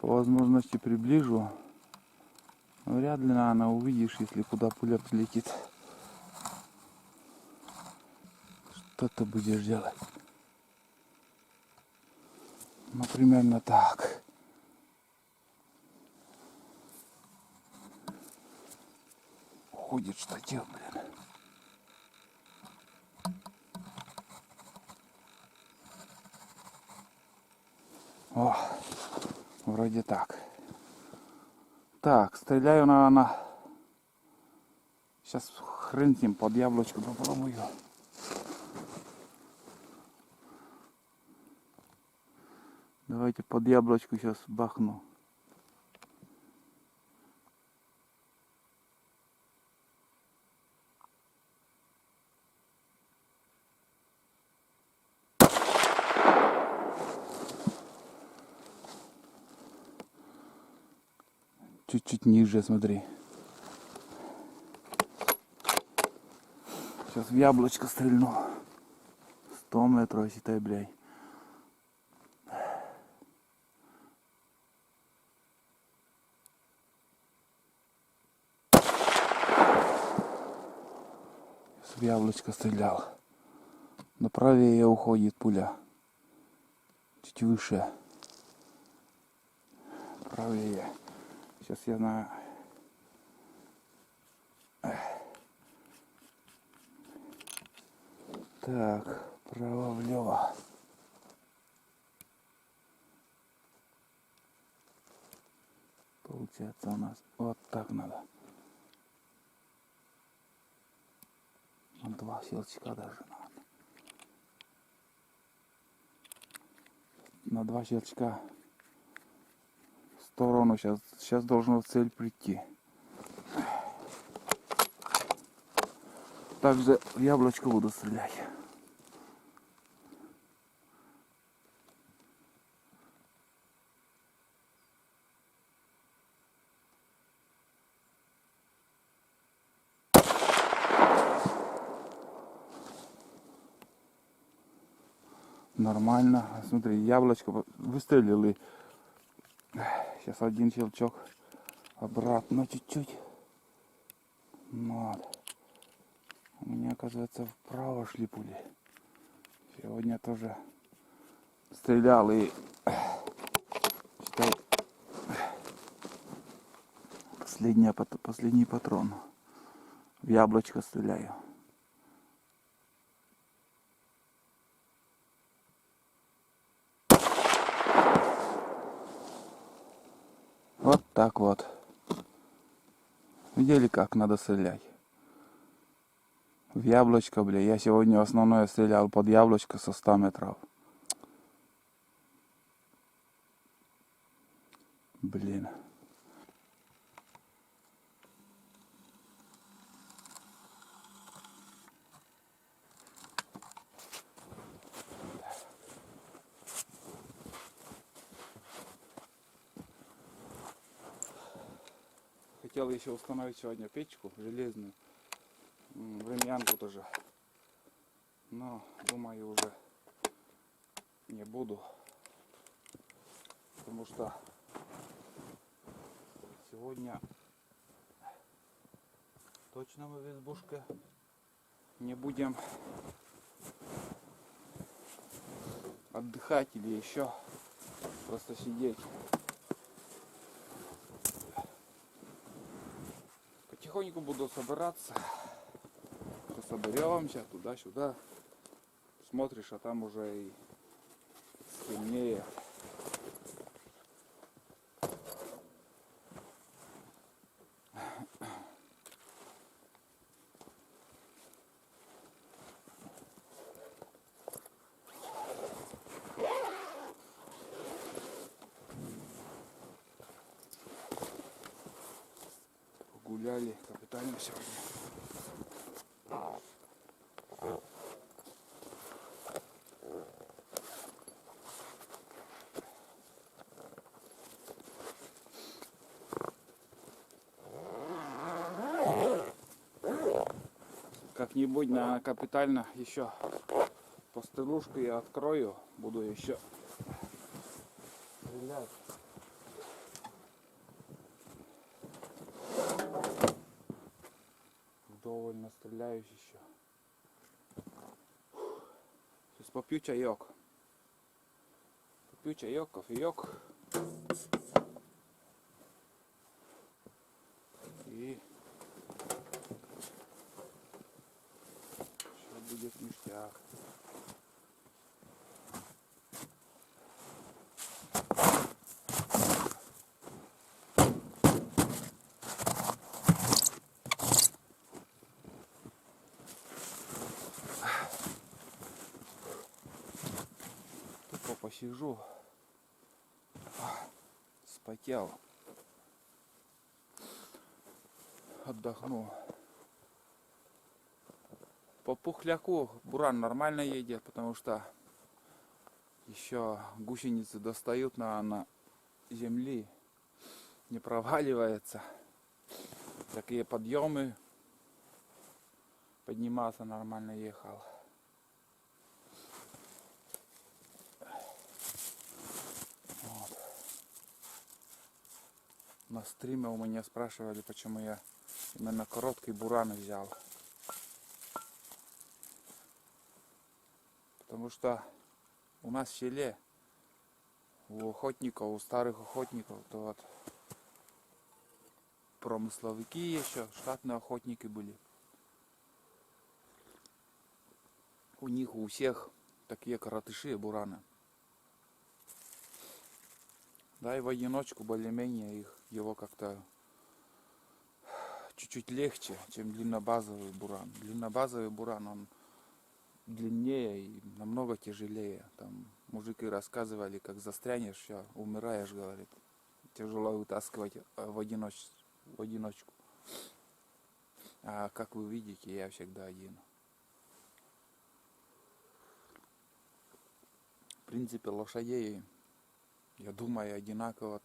По возможности приближу. Но вряд ли, наверное, увидишь, если куда пуля прилетит. Что ты будешь делать? Ну, примерно так. Уходит штатив, блин. О, вроде так. Так, стреляю, наверное. Сейчас хрен с ним, под яблочко попробую. Давайте под яблочку сейчас бахну. Чуть-чуть ниже, смотри. Сейчас в яблочко стрельну. 100 метров, считай, блядь. В яблочко стрелял. Но правее уходит пуля. Чуть выше. Правее. Сейчас я на... Так, право-влево. Получается у нас вот так надо. На 2 щелчка даже надо. На 2 щелчка в сторону сейчас должно в цель прийти. Также в яблочко буду стрелять. Нормально. Смотри, яблочко выстрелили. Сейчас один щелчок. Обратно чуть-чуть. Вот. У меня, оказывается, вправо шли пули. Сегодня тоже стрелял и считай, последний патрон. В яблочко стреляю. Вот так вот. Видели, как надо стрелять? В яблочко, бля. Я сегодня основное стрелял под яблочко со 100 метров. Блин. Хотел еще установить сегодня печку железную. Времянку тоже. Но думаю уже не буду. Потому что сегодня точно мы в избушке не будем отдыхать или еще просто сидеть. Потихоньку буду собираться. Соберемся туда-сюда. Смотришь, а там уже и темнее. Погуляли капитально сегодня. Как-нибудь на капитально еще постелушку я открою, буду еще стрелять. прогуляюсь еще. Сейчас попью чаек. Попью чаек, кофеек. И все будет ништяк. Только посижу. Спотел. Отдохну. По пухляку буран нормально едет, потому что еще гусеницы достают на земли, не проваливается. Такие подъемы, поднимался, нормально ехал. Вот. На стриме у меня спрашивали, почему я именно короткий буран взял. Потому что у нас в селе, у охотников, у старых охотников, то вот промысловики еще, штатные охотники были. У них у всех такие коротыши, бураны. Да, и в одиночку более-менее его как-то чуть-чуть легче, чем длиннобазовый буран. Длиннобазовый буран, он длиннее и намного тяжелее. Там мужики рассказывали, как застрянешь, все, умираешь, говорит. Тяжело вытаскивать в одиночку. А как вы видите, я всегда один. В принципе, лошадей, я думаю, одинаково,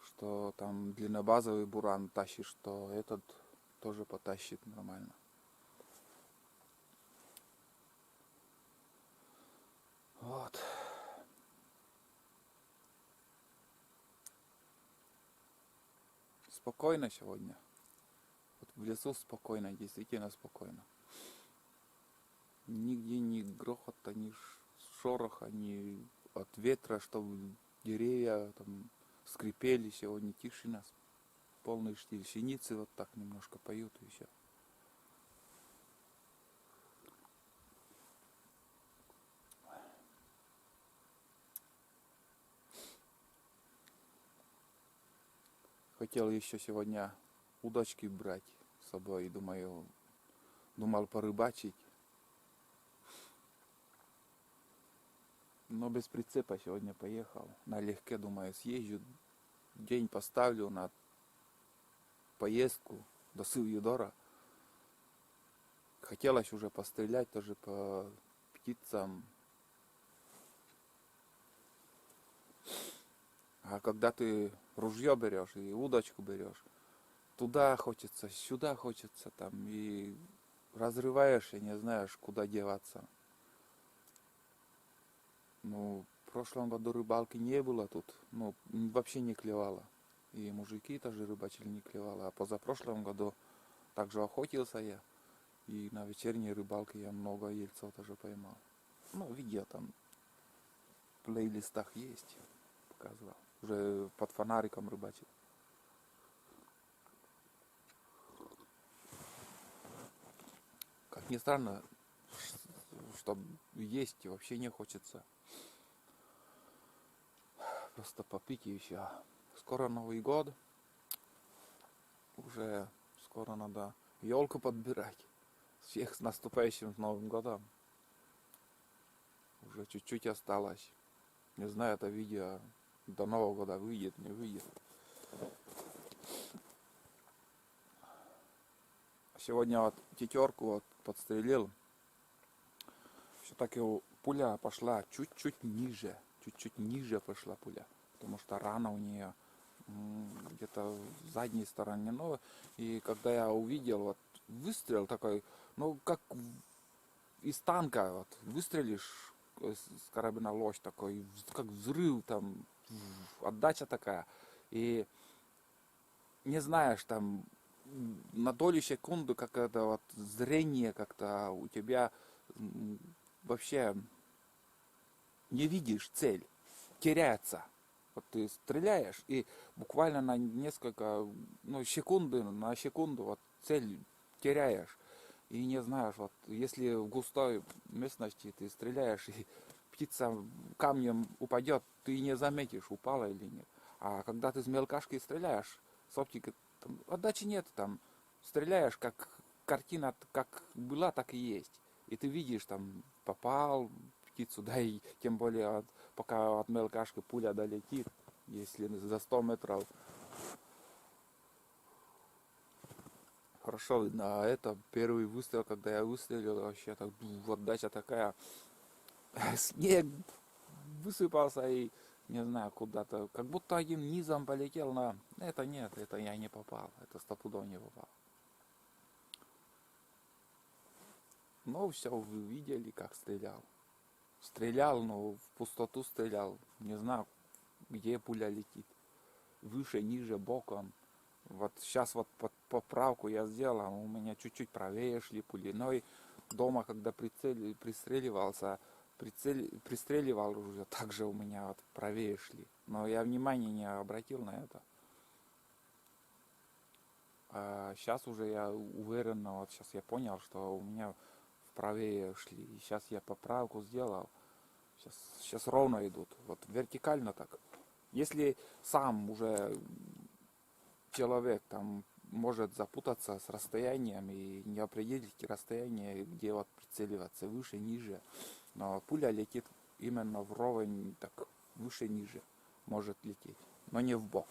что там длиннобазовый буран тащит, что этот тоже потащит нормально. Вот. Спокойно сегодня. Вот в лесу спокойно, действительно спокойно. Нигде ни грохота, ни шороха, ни от ветра, чтобы деревья там скрипели. Сегодня тишина, полный штиль. Синицы вот так немножко поют и все. Хотел еще сегодня удочки брать с собой, думал порыбачить. Но без прицепа сегодня поехал. Налегке, думаю, съезжу. День поставлю на поездку до Сил-Юдора. Хотелось уже пострелять тоже по птицам. А когда ты ружье берешь и удочку берешь, туда хочется, сюда хочется, там, и разрываешь, и не знаешь, куда деваться. Ну, в прошлом году рыбалки не было тут, ну, вообще не клевало. И мужики тоже рыбачили, не клевало. А позапрошлом году также охотился я. И на вечерней рыбалке я много ельцов тоже поймал. Ну, видео там в плейлистах есть, показывал. Уже под фонариком рыбачил. Как ни странно, что есть вообще не хочется. Просто попить и все. Скоро Новый год. Уже скоро надо елку подбирать. Всех с наступающим Новым годом. Уже чуть-чуть осталось. Не знаю, это видео до Нового года выйдет, не выйдет. Сегодня вот тетерку вот подстрелил. Все-таки пуля пошла чуть-чуть ниже. Чуть-чуть ниже пошла пуля. Потому что рана у нее где-то в задней стороне. Ну, и когда я увидел вот выстрел такой, ну как из танка вот выстрелишь с карабина ложь такой, как взрыв там, отдача такая. И не знаешь там, на долю секунды как это вот зрение как-то у тебя вообще не видишь цель, теряется. Вот ты стреляешь и буквально на несколько, ну, секунды, на секунду вот цель теряешь. И не знаешь, вот если в густой местности ты стреляешь и птица камнем упадет, ты не заметишь, упала или нет. А когда ты с мелкашки стреляешь, с оптикой, там, отдачи нет, там стреляешь, как картина как была, так и есть. И ты видишь, там попал птицу, да, и тем более пока от мелкашки пуля долетит, если за 100 метров хорошо видно. А это первый выстрел, когда я выстрелил, вообще так, отдача такая, снег высыпался и не знаю куда-то, как будто один низом полетел на... Это нет, это я не попал, это стопудов не попал. Но все, вы видели, как стрелял. Стрелял, но в пустоту стрелял. Не знаю, где пуля летит. Выше, ниже, боком. Вот сейчас вот поправку я сделал, у меня чуть-чуть правее шли пули. Но и дома, когда пристреливался, пристреливал уже, также у меня вот правее шли. Но я внимания не обратил на это. А сейчас уже я уверенно, вот сейчас я понял, что у меня правее шли. И сейчас я поправку сделал. Сейчас ровно идут. Вот вертикально так. Если сам уже человек там может запутаться с расстоянием и не определить расстояние, где вот прицеливаться, выше, ниже. Но пуля летит именно вровень, так выше-ниже может лететь, но не в бок.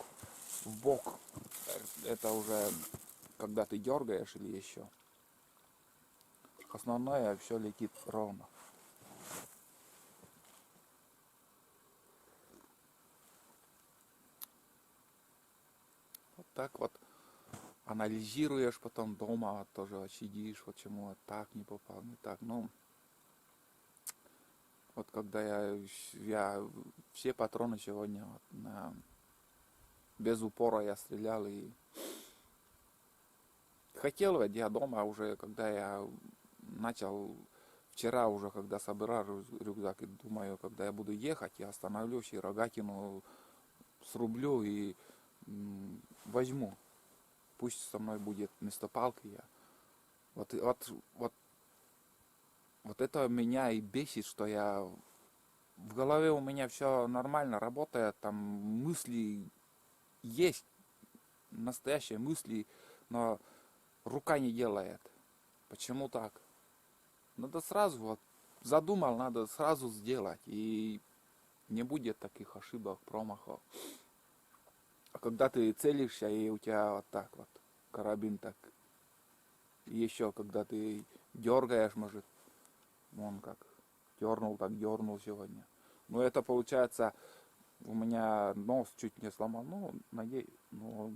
В бок это уже когда ты дергаешь или еще. Основное все летит ровно. Вот так вот анализируешь потом дома, вот тоже вот сидишь, вот чему вот так не попал, не так. Ну, вот когда я все патроны сегодня вот без упора я стрелял и хотел ведь я дома уже, когда я начал вчера уже, когда собираю рюкзак и думаю, когда я буду ехать, я остановлюсь и рогатину срублю и возьму. Пусть со мной будет вместо палки я. Вот это меня и бесит, что я в голове у меня все нормально работает, там мысли есть, настоящие мысли, но рука не делает. Почему так? Надо сразу, вот задумал, надо сразу сделать, и не будет таких ошибок, промахов. А когда ты целишься, и у тебя вот так вот карабин так, и еще когда ты дергаешь, может, он как дернул, так дернул сегодня. Но это получается, у меня нос чуть не сломал, ну, надеюсь, ну,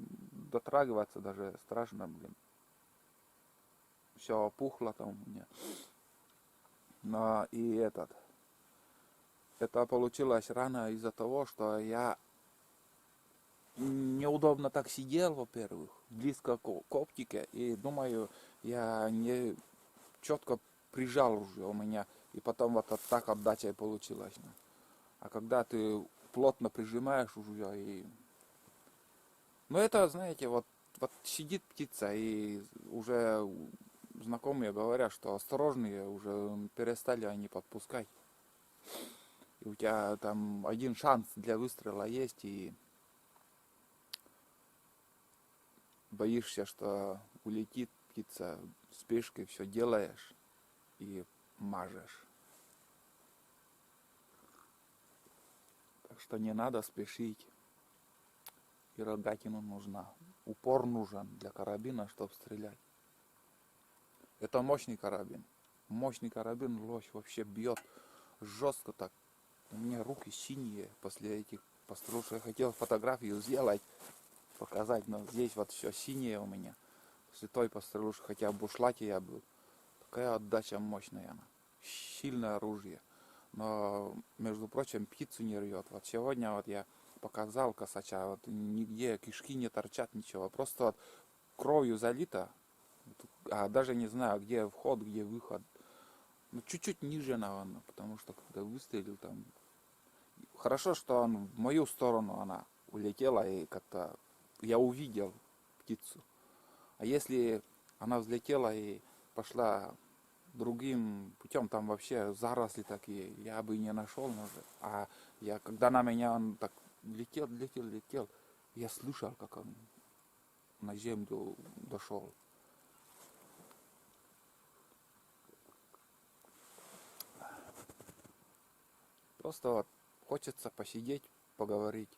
дотрагиваться даже страшно, блин. Все опухло там у меня. Но и это получилось рано из-за того, что я неудобно так сидел, во-первых, близко к оптике, и думаю, я не четко прижал уже у меня, и потом вот так отдача и получилась. А когда ты плотно прижимаешь уже, и... Ну это, знаете, вот сидит птица, и уже знакомые говорят, что осторожные уже перестали они подпускать. И у тебя там один шанс для выстрела есть, и боишься, что улетит птица, спешкой все делаешь и мажешь. Так что не надо спешить. И рогатина нужна. Упор нужен для карабина, чтобы стрелять. Это мощный карабин. Мощный карабин лось вообще бьет жестко так. У меня руки синие после этих пострелов. Я хотел фотографию сделать, показать, но здесь вот все синее у меня. После той пострелушки, хотя в бушлате я был. Такая отдача мощная. Сильное оружие. Но, между прочим, птицу не рвет. Вот сегодня вот я показал косача, вот нигде кишки не торчат, ничего. Просто вот кровью залито, а даже не знаю, где вход, где выход. Ну, чуть-чуть ниже, наверное, потому что когда выстрелил там... Хорошо, что он в мою сторону она улетела, и как-то я увидел птицу. А если она взлетела и пошла другим путем, там вообще заросли такие, я бы и не нашел, может. А я, когда на меня он так летел, я слышал, как он на землю дошел. Просто вот хочется посидеть, поговорить.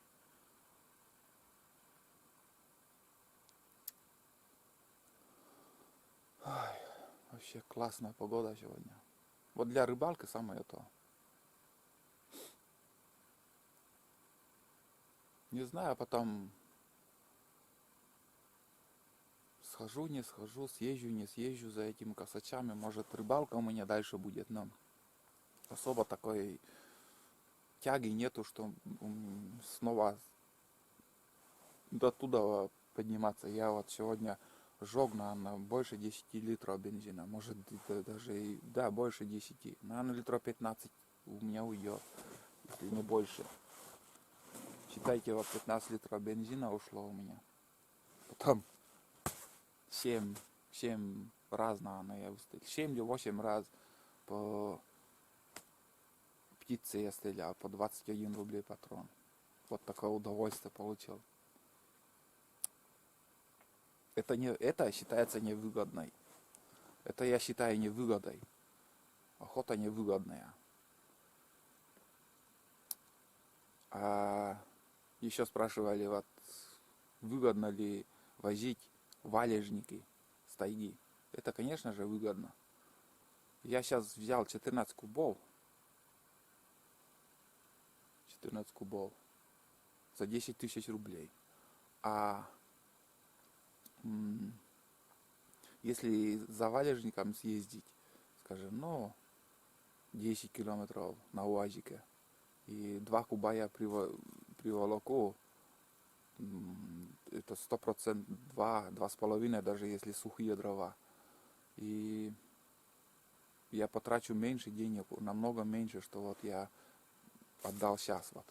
Ай, вообще классная погода сегодня. Вот для рыбалки самое то. Не знаю, потом схожу, не схожу, съезжу, не съезжу за этими косачами. Может, рыбалка у меня дальше будет, но особо такой тяги нету, что снова до туда подниматься. Я вот сегодня жег на больше 10 литров бензина. Может, даже и, да, больше 10. Наверное, литров 15 у меня уйдет, если не больше. Считайте, вот 15 литров бензина ушло у меня. Потом 7 раз, наверное, я выстрелил. 7 или 8 раз по птице я стрелял, по 21 рублей патрон. Вот такое удовольствие получил. Это считается невыгодной. Это я считаю невыгодой. Охота невыгодная. А еще спрашивали, вот выгодно ли возить валежники с тайги. Это, конечно же, выгодно. Я сейчас взял 14 кубов. 14 кубов за 10 тысяч рублей. А если за валежником съездить, скажем, ну, 10 километров на УАЗике, и 2 куба я приволоку, это 100%, 2,5, даже если сухие дрова. И я потрачу меньше денег, намного меньше, что вот я отдал сейчас вот.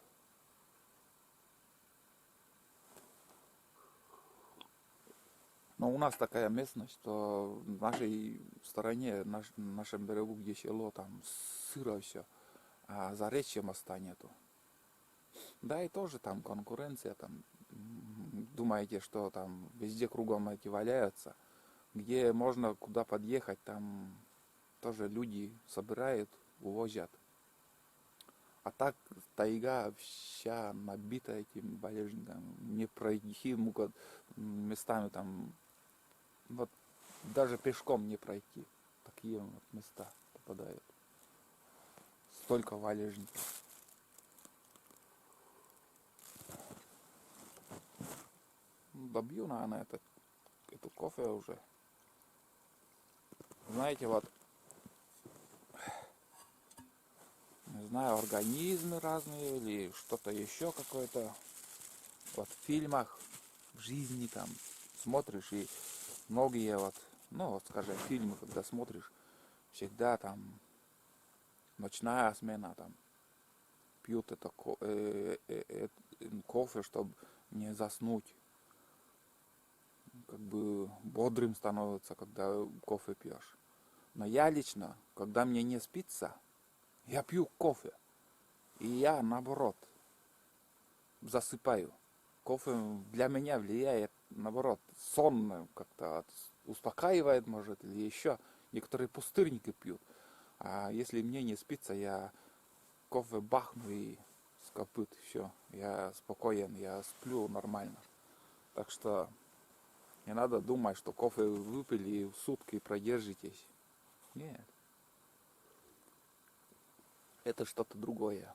Но у нас такая местность, что в нашей стороне, в нашем берегу, где село, там сыро все, а заречья моста нету. Да, и тоже там конкуренция, там думаете, что там везде кругом эти валяются, где можно куда подъехать, там тоже люди собирают, увозят. А так тайга вся набита этим болезнью, не пройти местами там, вот даже пешком не пройти. Такие вот места попадают. Столько валежников. Добью, наверное, эту кофе уже. Знаете, вот, не знаю, организмы разные или что-то еще какое-то. Вот в фильмах, в жизни там смотришь, и многие вот, ну вот скажем, фильмы, когда смотришь, всегда там ночная смена, там пьют это кофе, чтобы не заснуть. Как бы бодрым становится, когда кофе пьешь. Но я лично, когда мне не спится, я пью кофе. И я, наоборот, засыпаю. Кофе для меня влияет, наоборот, сон как-то успокаивает, может, или еще. Некоторые пустырники пьют. А если мне не спится, я кофе бахну и с копыт, все. Я спокоен, я сплю нормально. Так что не надо думать, что кофе выпили и в сутки продержитесь. Нет. Это что-то другое.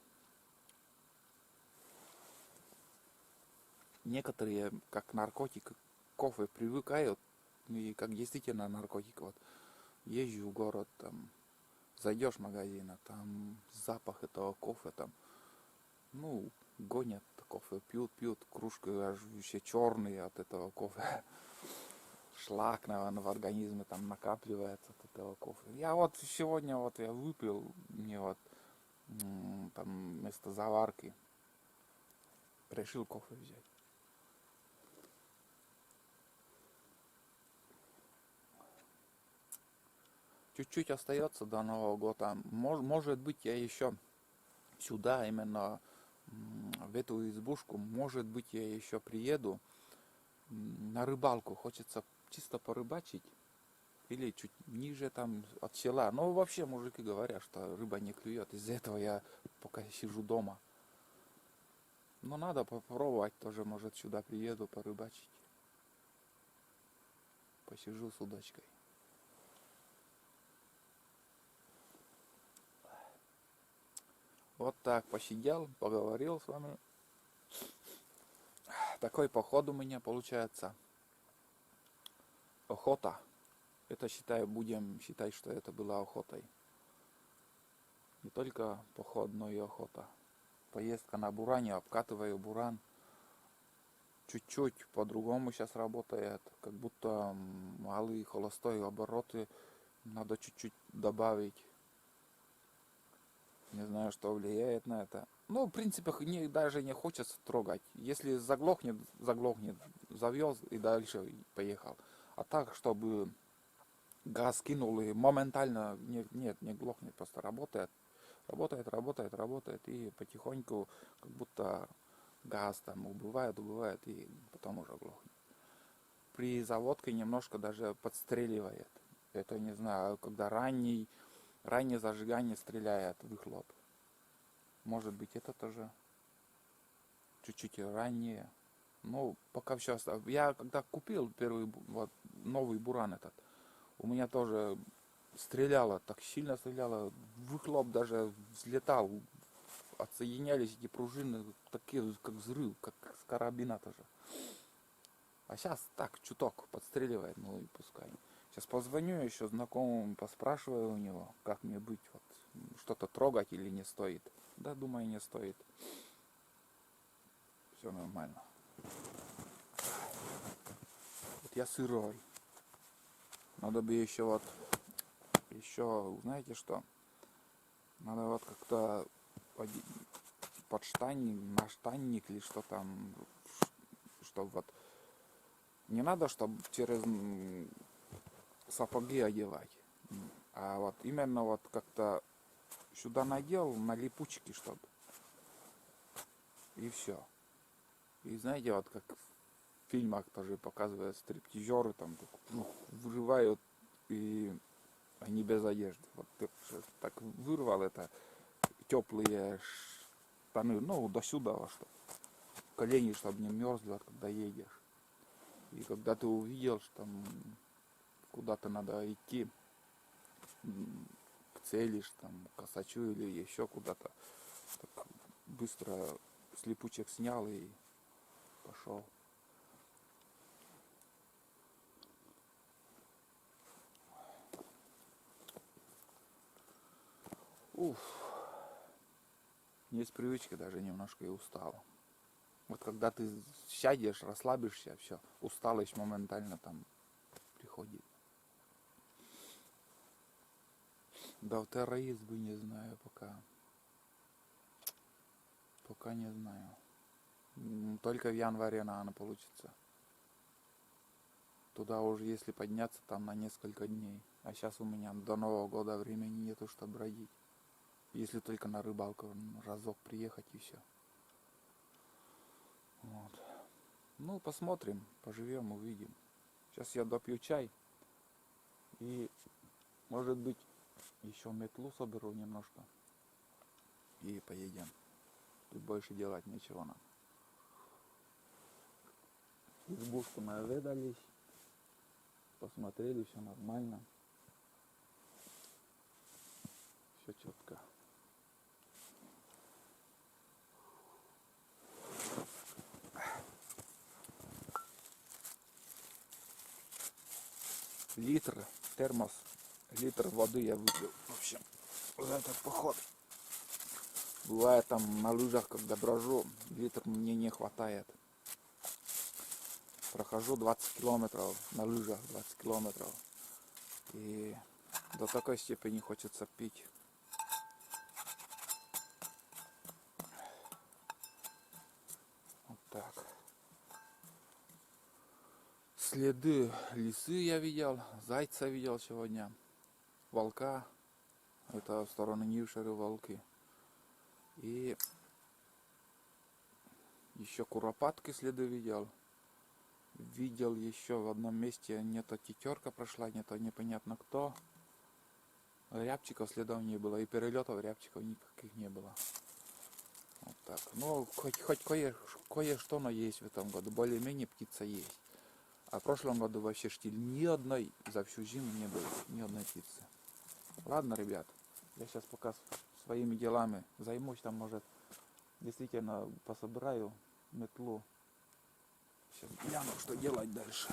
Некоторые, как наркотик, к кофе привыкают, и как действительно наркотик. Вот езжу в город, там, зайдешь в магазин, а там запах этого кофе, там, ну, гонят кофе, пьют, кружки аж вообще черные от этого кофе. шлак, наверное, в организме там накапливается от этого кофе. Я вот сегодня вот я выпил, мне вот там вместо заварки решил кофе взять. Чуть-чуть остается до Нового года. Может быть, я еще сюда, именно в эту избушку, может быть, я еще приеду на рыбалку. Хочется чисто порыбачить. Или чуть ниже там от села. Но вообще мужики говорят, что рыба не клюет. Из-за этого я пока сижу дома. Но надо попробовать тоже. Может, сюда приеду порыбачить. Посижу с удочкой. Вот так посидел, поговорил с вами. Такой поход у меня получается. Охота. Это будем считать, что это была охотой. Не только поход, но и охота. Поездка на буране, обкатываю буран. Чуть-чуть по-другому сейчас работает. Как будто малые холостой обороты надо чуть-чуть добавить. Не знаю, что влияет на это. Ну, в принципе, даже не хочется трогать. Если заглохнет, завез и дальше поехал. А так, чтобы газ кинул и моментально, нет, не глохнет, просто работает. Работает, и потихоньку, как будто газ там убывает, и потом уже глохнет. При заводке немножко даже подстреливает. Это, не знаю, когда раннее зажигание стреляет выхлоп. Может быть, это тоже чуть-чуть ранее. Ну, пока все. Я когда купил первый новый буран этот, у меня тоже стреляло, так сильно стреляло, выхлоп даже взлетал, отсоединялись эти пружины, такие как взрыв, как с карабина тоже. А сейчас так, чуток подстреливает, ну и пускай. Сейчас позвоню еще знакомому, поспрашиваю у него, как мне быть, вот, что-то трогать или не стоит. Да, думаю, не стоит. Все нормально. Вот я сырой. Надо бы еще знаете что? Надо вот как-то подштанник, наштанник или что там, чтобы вот не надо, чтобы через сапоги одевать, а вот именно вот как-то сюда надел на липучки, чтобы, и все. И знаете, вот как в фильмах тоже показывают, стриптизеры там вырывают, и они без одежды. Вот так вырвал это теплые штаны, ну, до сюда, что колени, чтобы не мерзли, вот, когда едешь. И когда ты увидел, что там куда-то надо идти, к цели, там, к косачу или еще куда-то, так быстро с липучек снял и пошел. Уф. Есть привычка, даже немножко и устал. Вот когда ты сядешь, расслабишься, все, усталость моментально там приходит. Да, в террорист бы не знаю пока. Пока не знаю. Только в январе, наверное, получится. Туда уже если подняться, там на несколько дней. А сейчас у меня до Нового года времени нету, чтобы бродить. Если только на рыбалку разок приехать и все. Вот. Ну, посмотрим, поживем, увидим. Сейчас я допью чай. И, может быть, еще метлу соберу немножко. И поедем. Тут больше делать нечего нам. Избушку наведались. Посмотрели, все нормально. Все четко. Термос, литр воды я выпил. В общем, за этот поход. Бывает там на лыжах, когда брожу, литр мне не хватает. прохожу 20 километров на лыжах, 20 километров. И до такой степени хочется пить. Вот так. Следы лисы я видел, зайца видел сегодня, волка. Это в сторону Нившеры волки. И еще куропатки следы видел. Видел еще в одном месте, не то тетерка прошла, не то непонятно кто. Рябчиков следов не было, и перелетов рябчиков никаких не было. Вот так. Ну, хоть кое-что, но есть в этом году. Более-менее птица есть. А в прошлом году вообще штиль ни одной за всю зиму не было, ни одной птицы. Ладно, ребят, я сейчас пока своими делами займусь, там, может, действительно пособираю метлу. Сейчас гляну, что делать дальше.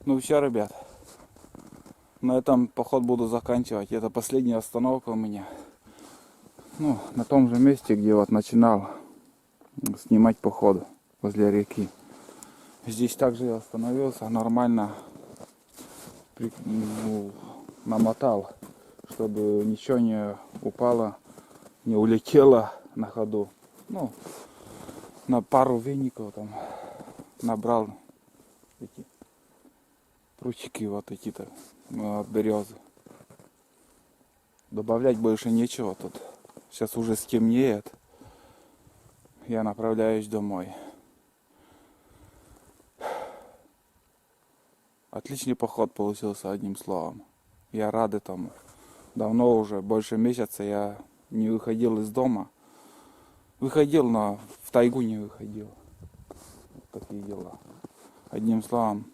Ну все, ребят. На этом поход буду заканчивать. Это последняя остановка у меня. Ну, на том же месте, где вот начинал снимать поход возле реки. Здесь также я остановился, нормально намотал, чтобы ничего не упало, не улетело на ходу. Ну, на пару веников там набрал эти прутики вот эти-то от березы. Добавлять больше нечего тут. Сейчас уже стемнеет. Я направляюсь домой. Отличный поход получился, одним словом. Я рад этому. Давно уже, больше месяца я не выходил из дома. Выходил, но в тайгу не выходил. Вот такие дела. Одним словом,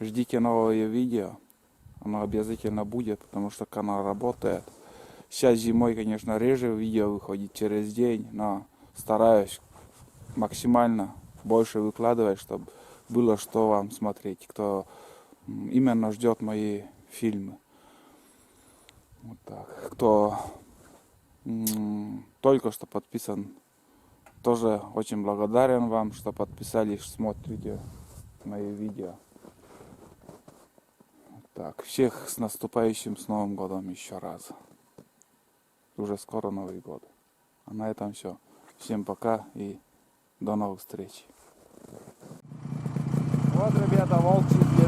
ждите новое видео. Оно обязательно будет, потому что канал работает. Сейчас зимой, конечно, реже видео выходит через день, но стараюсь максимально больше выкладывать, чтобы было что вам смотреть, кто именно ждет мои фильмы. Вот так. Кто только что подписан, тоже очень благодарен вам, что подписались, смотрите мои видео. Вот так. Всех с наступающим, с Новым годом еще раз. Уже скоро Новый год. А на этом все. Всем пока и до новых встреч. Вот, ребята, волчий